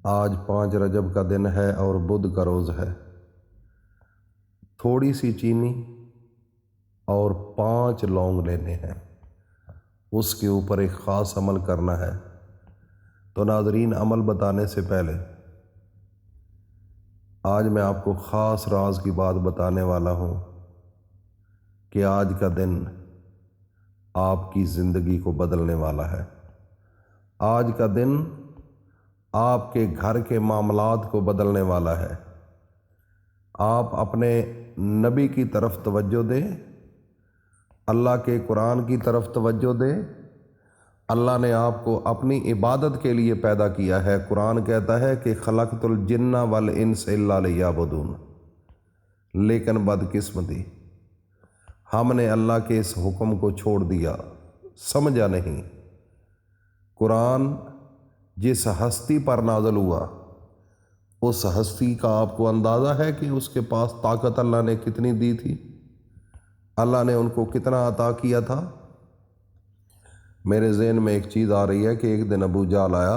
آج 5 رجب کا دن ہے اور بدھ کا روز ہے۔ تھوڑی سی چینی اور 5 لونگ لینے ہیں، اس کے اوپر ایک خاص عمل کرنا ہے۔ تو ناظرین، عمل بتانے سے پہلے آج میں آپ کو خاص راز کی بات بتانے والا ہوں کہ آج کا دن آپ کی زندگی کو بدلنے والا ہے۔ آج کا دن آپ کے گھر کے معاملات کو بدلنے والا ہے۔ آپ اپنے نبی کی طرف توجہ دیں، اللہ کے قرآن کی طرف توجہ دیں۔ اللہ نے آپ کو اپنی عبادت کے لیے پیدا کیا ہے۔ قرآن کہتا ہے کہ خلقت الجن والانس الا لیعبدون، لیکن بدقسمتی ہم نے اللہ کے اس حکم کو چھوڑ دیا، سمجھا نہیں۔ قرآن جس ہستی پر نازل ہوا، اس ہستی کا آپ کو اندازہ ہے کہ اس کے پاس طاقت اللہ نے کتنی دی تھی؟ اللہ نے ان کو کتنا عطا کیا تھا؟ میرے ذہن میں ایک چیز آ رہی ہے کہ ایک دن ابو جہل آیا،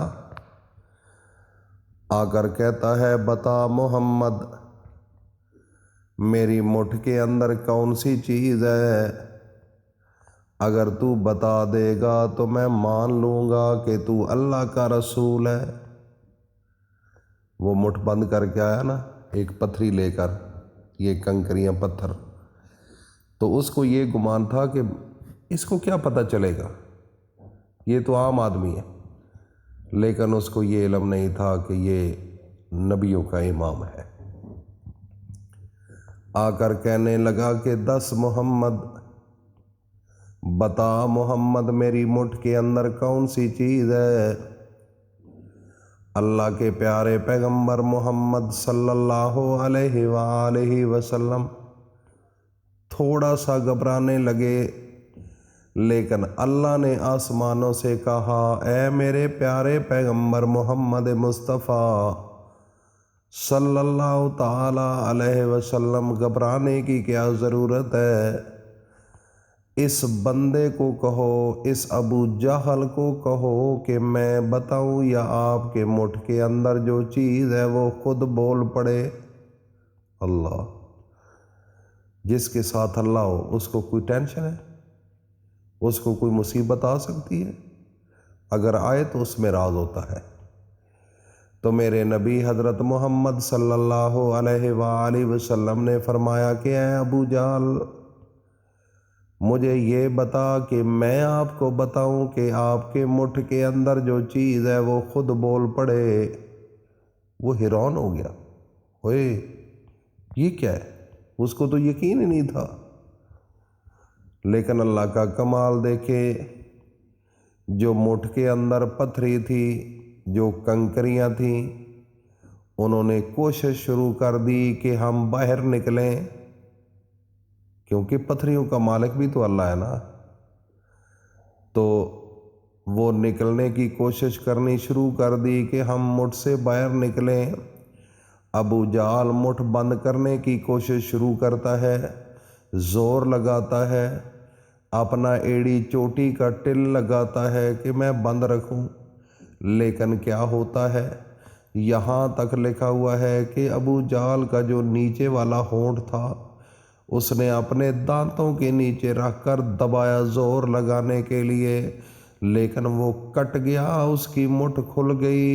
آ کر کہتا ہے، بتا محمد، میری مٹھ کے اندر کون سی چیز ہے؟ اگر تو بتا دے گا تو میں مان لوں گا کہ تو اللہ کا رسول ہے۔ وہ مٹھ بند کر کے آیا نا، ایک پتھری لے کر، یہ کنکریاں پتھر، تو اس کو یہ گمان تھا کہ اس کو کیا پتہ چلے گا، یہ تو عام آدمی ہے، لیکن اس کو یہ علم نہیں تھا کہ یہ نبیوں کا امام ہے۔ آ کر کہنے لگا کہ دس محمد، بتا محمد، میری مٹھ کے اندر کون سی چیز ہے؟ اللہ کے پیارے پیغمبر محمد صلی اللہ علیہ وآلہ وسلم تھوڑا سا گھبرانے لگے، لیکن اللہ نے آسمانوں سے کہا، اے میرے پیارے پیغمبر محمد مصطفیٰ صلی اللہ تعالی علیہ وسلم، گھبرانے کی کیا ضرورت ہے؟ اس بندے کو کہو، اس ابو جہل کو کہو کہ میں بتاؤں یا آپ کے مٹھ کے اندر جو چیز ہے وہ خود بول پڑے۔ اللہ، جس کے ساتھ اللہ ہو اس کو کوئی ٹینشن ہے؟ اس کو کوئی مصیبت آ سکتی ہے؟ اگر آئے تو اس میں راز ہوتا ہے۔ تو میرے نبی حضرت محمد صلی اللہ علیہ وآلہ وسلم نے فرمایا کہ اے ابو جہل، مجھے یہ بتا کہ میں آپ کو بتاؤں کہ آپ کے مٹھ کے اندر جو چیز ہے وہ خود بول پڑے۔ وہ حیران ہو گیا، ہوئے یہ کیا ہے؟ اس کو تو یقین ہی نہیں تھا۔ لیکن اللہ کا کمال دیکھے، جو مٹھ کے اندر پتھری تھی، جو کنکریاں تھیں، انہوں نے کوشش شروع کر دی کہ ہم باہر نکلیں، کیونکہ پتھریوں کا مالک بھی تو اللہ ہے نا۔ تو وہ نکلنے کی کوشش کرنی شروع کر دی کہ ہم مٹھ سے باہر نکلیں۔ ابو جہل مٹھ بند کرنے کی کوشش شروع کرتا ہے، زور لگاتا ہے، اپنا ایڑی چوٹی کا ٹل لگاتا ہے کہ میں بند رکھوں، لیکن کیا ہوتا ہے؟ یہاں تک لکھا ہوا ہے کہ ابو جہل کا جو نیچے والا ہونٹ تھا، اس نے اپنے دانتوں کے نیچے رکھ کر دبایا زور لگانے کے لیے، لیکن وہ کٹ گیا، اس کی مٹھ کھل گئی،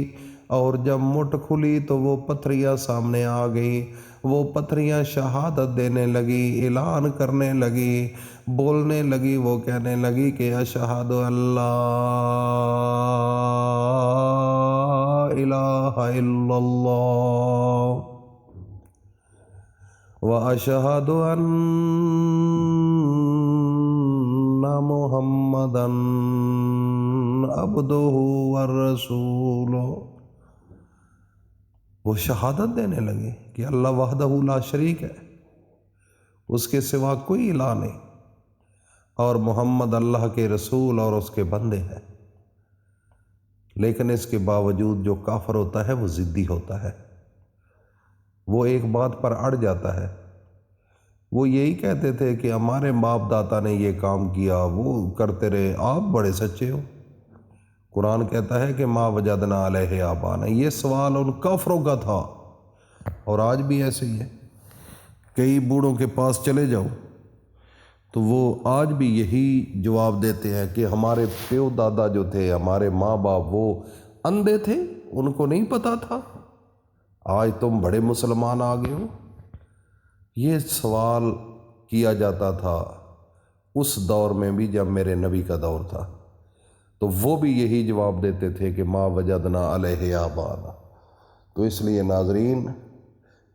اور جب مٹھ کھلی تو وہ پتھریاں سامنے آ گئیں۔ وہ پتھریاں شہادت دینے لگی، اعلان کرنے لگی، بولنے لگی، وہ کہنے لگی کہ اشہد اللہ الہ الا اللہ وَأَشْهَدُ أَنَّ مُحَمَّدًا عَبْدُهُ وَرَسُولُهُ۔ وہ شہادت دینے لگے کہ اللہ وحدہ لا شریک ہے، اس کے سوا کوئی الہ نہیں، اور محمد اللہ کے رسول اور اس کے بندے ہیں۔ لیکن اس کے باوجود جو کافر ہوتا ہے وہ ضدی ہوتا ہے، وہ ایک بات پر اڑ جاتا ہے۔ وہ یہی کہتے تھے کہ ہمارے باپ دادا نے یہ کام کیا، وہ کرتے رہے، آپ بڑے سچے ہو، قرآن کہتا ہے کہ ما وجدنا علیہ آبانا، یہ سوال ان کافروں کا تھا، اور آج بھی ایسے ہی ہے۔ کئی بوڑھوں کے پاس چلے جاؤ تو وہ آج بھی یہی جواب دیتے ہیں کہ ہمارے پیو دادا جو تھے، ہمارے ماں باپ، وہ اندھے تھے، ان کو نہیں پتہ تھا، آج تم بڑے مسلمان آ گئے ہو۔ یہ سوال کیا جاتا تھا اس دور میں بھی جب میرے نبی کا دور تھا، تو وہ بھی یہی جواب دیتے تھے کہ ما وجدنا علیہ آبانا۔ تو اس لیے ناظرین،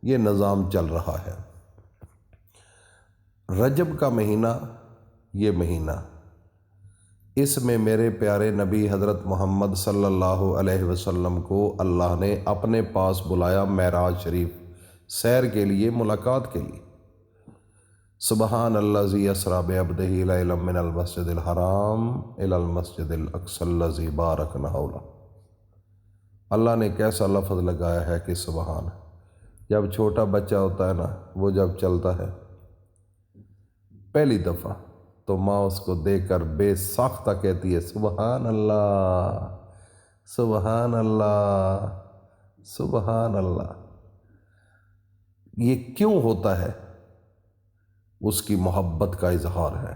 یہ نظام چل رہا ہے۔ رجب کا مہینہ، یہ مہینہ، اس میں میرے پیارے نبی حضرت محمد صلی اللہ علیہ وسلم کو اللہ نے اپنے پاس بلایا معراج شریف سیر کے لیے، ملاقات کے لیے۔ سبحان الذی اسریٰ بعبدہ لیلا من المسجد الحرام الی المسجد الاقصی الذی بارکنا حولہ۔ اللہ نے کیسا لفظ لگایا ہے کہ سبحان۔ جب چھوٹا بچہ ہوتا ہے نا، وہ جب چلتا ہے پہلی دفعہ، تو ماں اس کو دیکھ کر بے ساختہ کہتی ہے سبحان اللہ، سبحان اللہ، سبحان اللہ۔ یہ کیوں ہوتا ہے؟ اس کی محبت کا اظہار ہے۔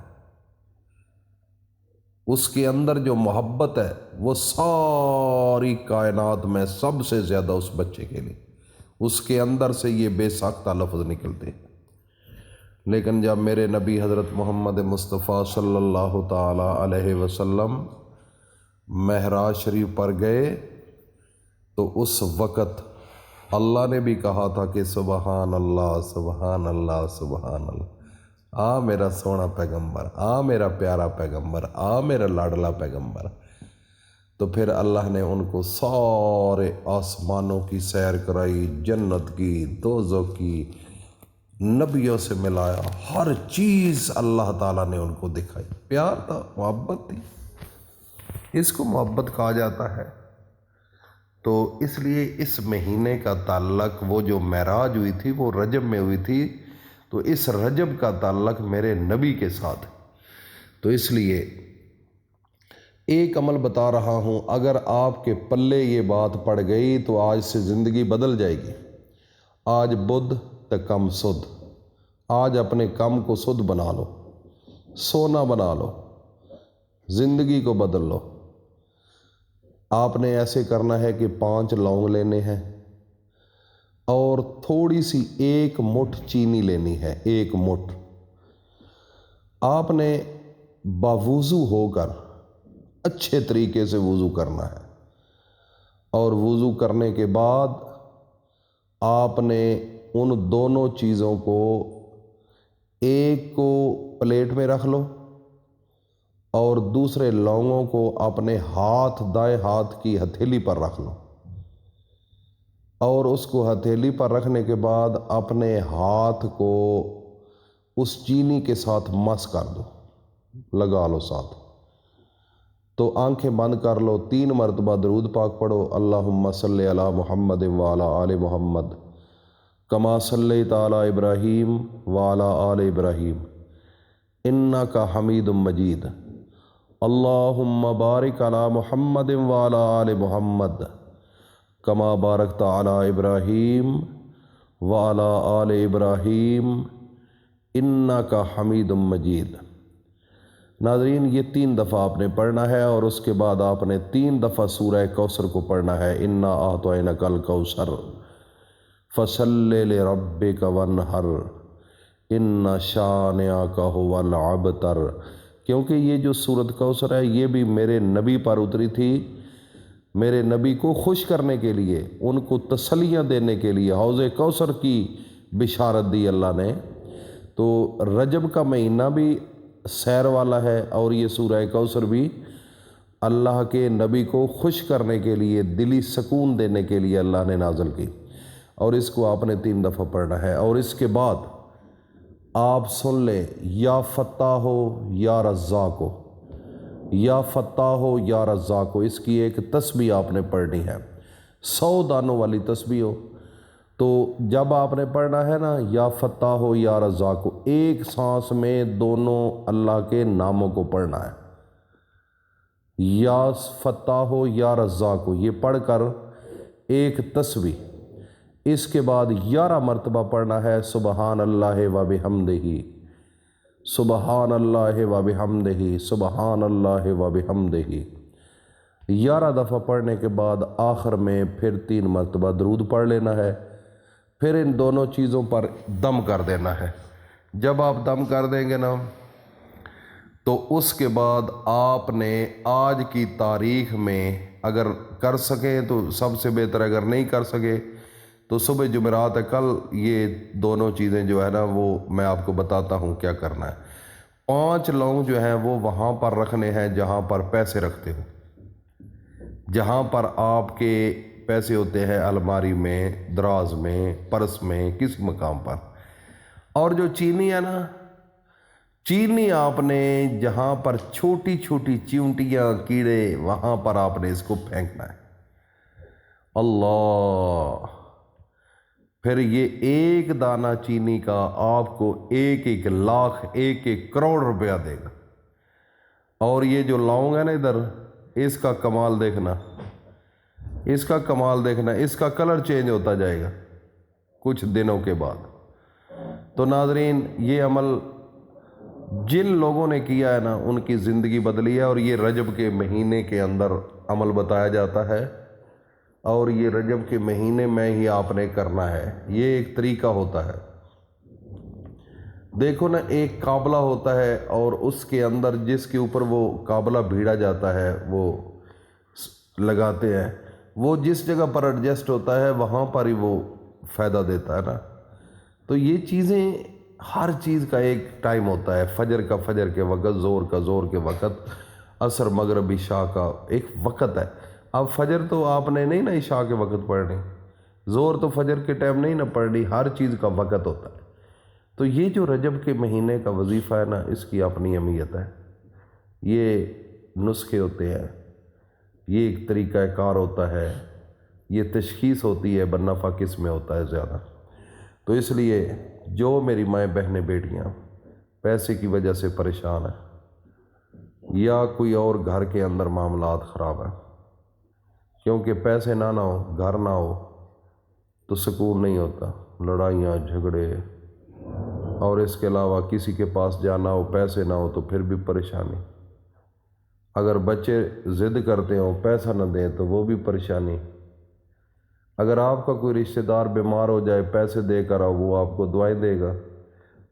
اس کے اندر جو محبت ہے وہ ساری کائنات میں سب سے زیادہ اس بچے کے لیے، اس کے اندر سے یہ بے ساختہ لفظ نکلتے ہیں۔ لیکن جب میرے نبی حضرت محمد مصطفیٰ صلی اللہ تعالی علیہ وسلم معراج شریف پر گئے تو اس وقت اللہ نے بھی کہا تھا کہ سبحان اللہ، سبحان اللہ، سبحان اللہ۔ آ میرا سونا پیغمبر، آ میرا پیارا پیغمبر، آ میرا لاڈلا پیغمبر۔ تو پھر اللہ نے ان کو سارے آسمانوں کی سیر کرائی، جنت کی، دوزخ کی، نبیوں سے ملایا، ہر چیز اللہ تعالیٰ نے ان کو دکھائی۔ پیار تھا، محبت تھی، اس کو محبت کہا جاتا ہے۔ تو اس لیے اس مہینے کا تعلق، وہ جو معراج ہوئی تھی وہ رجب میں ہوئی تھی، تو اس رجب کا تعلق میرے نبی کے ساتھ۔ تو اس لیے ایک عمل بتا رہا ہوں، اگر آپ کے پلے یہ بات پڑ گئی تو آج سے زندگی بدل جائے گی۔ آج بدھ تو کم سدھ، آج اپنے کم کو سدھ بنا لو، سونا بنا لو، زندگی کو بدل لو۔ آپ نے ایسے کرنا ہے کہ 5 لونگ لینے ہیں اور تھوڑی سی 1 مٹھ چینی لینی ہے، 1 مٹھ۔ آپ نے باوضو ہو کر اچھے طریقے سے وضو کرنا ہے، اور وضو کرنے کے بعد آپ نے ان دونوں چیزوں کو، ایک کو پلیٹ میں رکھ لو اور دوسرے لونگوں کو اپنے ہاتھ، دائیں ہاتھ کی ہتھیلی پر رکھ لو، اور اس کو ہتھیلی پر رکھنے کے بعد اپنے ہاتھ کو اس چینی کے ساتھ مس کر دو، لگا لو ساتھ۔ تو آنکھیں بند کر لو، 3 مرتبہ درود پاک پڑھو، اللہم صلی علی محمد وعلی آل محمد کما صلیت علی ابراہیم وعلی آل ابراہیم انک حمید مجید، اللہم بارک علی محمد وعلی آل محمد کما بارکت علی ابراہیم وعلی آل ابراہیم انک حمید مجید۔ ناظرین، یہ 3 دفعہ آپ نے پڑھنا ہے، اور اس کے بعد آپ نے 3 دفعہ سورہ کوثر کو پڑھنا ہے، انا اعطینک الکوثر فصل لربک وانحر ان شانئک ھو الابتر۔ کیونکہ یہ جو سورۃ کوثر ہے یہ بھی میرے نبی پر اتری تھی، میرے نبی کو خوش کرنے کے لیے، ان کو تسلیاں دینے کے لیے، حوض کوثر کی بشارت دی اللہ نے۔ تو رجب کا مہینہ بھی سیر والا ہے، اور یہ سورہ کوثر بھی اللہ کے نبی کو خوش کرنے کے لیے، دلی سکون دینے کے لیے اللہ نے نازل کی، اور اس کو آپ نے 3 دفعہ پڑھنا ہے۔ اور اس کے بعد آپ سن لیں، یا فتاح ہو یا رزاق ہو، یا فتاح ہو یا رزاق ہو، اس کی ایک تسبیح آپ نے پڑھنی ہے، 100 دانوں والی تسبیح ہو۔ تو جب آپ نے پڑھنا ہے نا، یا فتاح ہو یا رزاق ہو، ایک سانس میں دونوں اللہ کے ناموں کو پڑھنا ہے، یا فتاح ہو یا رزاق ہو، یہ پڑھ کر ایک تسبیح، اس کے بعد 11 مرتبہ پڑھنا ہے سبحان اللہ و بحمدہ، سبحان اللہ و بحمدہ، سبحان اللہ و بحمدہ۔ 11 دفعہ پڑھنے کے بعد آخر میں پھر 3 مرتبہ درود پڑھ لینا ہے، پھر ان دونوں چیزوں پر دم کر دینا ہے۔ جب آپ دم کر دیں گے نا تو اس کے بعد آپ نے آج کی تاریخ میں اگر کر سکیں تو سب سے بہتر، اگر نہیں کر سکے تو صبح جمعرات ہے کل، یہ دونوں چیزیں جو ہے نا وہ میں آپ کو بتاتا ہوں کیا کرنا ہے۔ 5 لونگ جو ہیں وہ وہاں پر رکھنے ہیں جہاں پر پیسے رکھتے ہو، جہاں پر آپ کے پیسے ہوتے ہیں، الماری میں، دراز میں، پرس میں، کسی مقام پر۔ اور جو چینی ہے نا، چینی آپ نے جہاں پر چھوٹی چھوٹی چیونٹیاں، کیڑے، وہاں پر آپ نے اس کو پھینکنا ہے۔ اللہ، پھر یہ ایک دانہ چینی کا آپ کو 1-1 لاکھ 1-1 کروڑ روپیہ دے گا۔ اور یہ جو لونگ ہے نا ادھر، اس کا کمال دیکھنا، اس کا کمال دیکھنا، اس کا کلر چینج ہوتا جائے گا کچھ دنوں کے بعد۔ تو ناظرین، یہ عمل جن لوگوں نے کیا ہے نا ان کی زندگی بدلی ہے، اور یہ رجب کے مہینے کے اندر عمل بتایا جاتا ہے، اور یہ رجب کے مہینے میں ہی آپ نے کرنا ہے۔ یہ ایک طریقہ ہوتا ہے۔ دیکھو نا، ایک قابلہ ہوتا ہے اور اس کے اندر جس کے اوپر وہ قابلہ بھیڑا جاتا ہے وہ لگاتے ہیں، وہ جس جگہ پر ایڈجسٹ ہوتا ہے وہاں پر ہی وہ فائدہ دیتا ہے نا۔ تو یہ چیزیں، ہر چیز کا ایک ٹائم ہوتا ہے، فجر کا فجر کے وقت، زور کا زور کے وقت، عصر مغرب عشاء کا ایک وقت ہے۔ اب فجر تو آپ نے نہیں نا عشاء کے وقت پڑھنی، زور تو فجر کے ٹائم نہیں نا پڑھنی، ہر چیز کا وقت ہوتا ہے۔ تو یہ جو رجب کے مہینے کا وظیفہ ہے نا، اس کی اپنی اہمیت ہے۔ یہ نسخے ہوتے ہیں، یہ ایک طریقہ کار ہوتا ہے، یہ تشخیص ہوتی ہے بالنفع کس میں ہوتا ہے زیادہ۔ تو اس لیے جو میری مائیں بہنیں بیٹیاں پیسے کی وجہ سے پریشان ہیں، یا کوئی اور گھر کے اندر معاملات خراب ہیں، کیونکہ پیسے نہ ہو، گھر نہ ہو تو سکون نہیں ہوتا، لڑائیاں، جھگڑے، اور اس کے علاوہ کسی کے پاس جانا ہو، پیسے نہ ہو تو پھر بھی پریشانی۔ اگر بچے ضد کرتے ہوں، پیسہ نہ دیں تو وہ بھی پریشانی۔ اگر آپ کا کوئی رشتہ دار بیمار ہو جائے، پیسے دے کر آؤ، وہ آپ کو دعائیں دے گا۔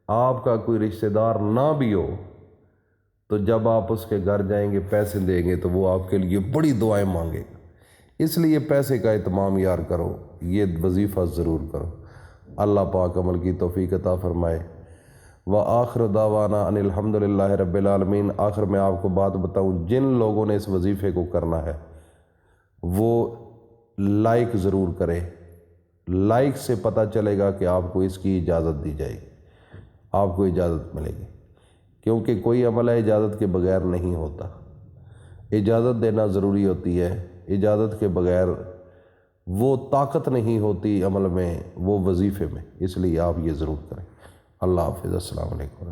آپ کا کوئی رشتہ دار نہ بھی ہو تو جب آپ اس کے گھر جائیں گے، پیسے دیں گے تو وہ آپ کے لیے بڑی دعائیں مانگے گا۔ اس لیے پیسے کا اہتمام یار کرو، یہ وظیفہ ضرور کرو۔ اللہ پاک عمل کی توفیق عطا فرمائے۔ وآخر دعوانا ان الحمدللہ رب العالمین۔ آخر میں آپ کو بات بتاؤں، جن لوگوں نے اس وظیفے کو کرنا ہے وہ لائک ضرور کرے، لائک سے پتہ چلے گا کہ آپ کو اس کی اجازت دی جائے گی، آپ کو اجازت ملے گی، کیونکہ کوئی عمل ہے اجازت کے بغیر نہیں ہوتا، اجازت دینا ضروری ہوتی ہے۔ اجازت کے بغیر وہ طاقت نہیں ہوتی عمل میں، وہ وظیفے میں، اس لیے آپ یہ ضرور کریں۔ اللہ حافظ، السلام علیکم۔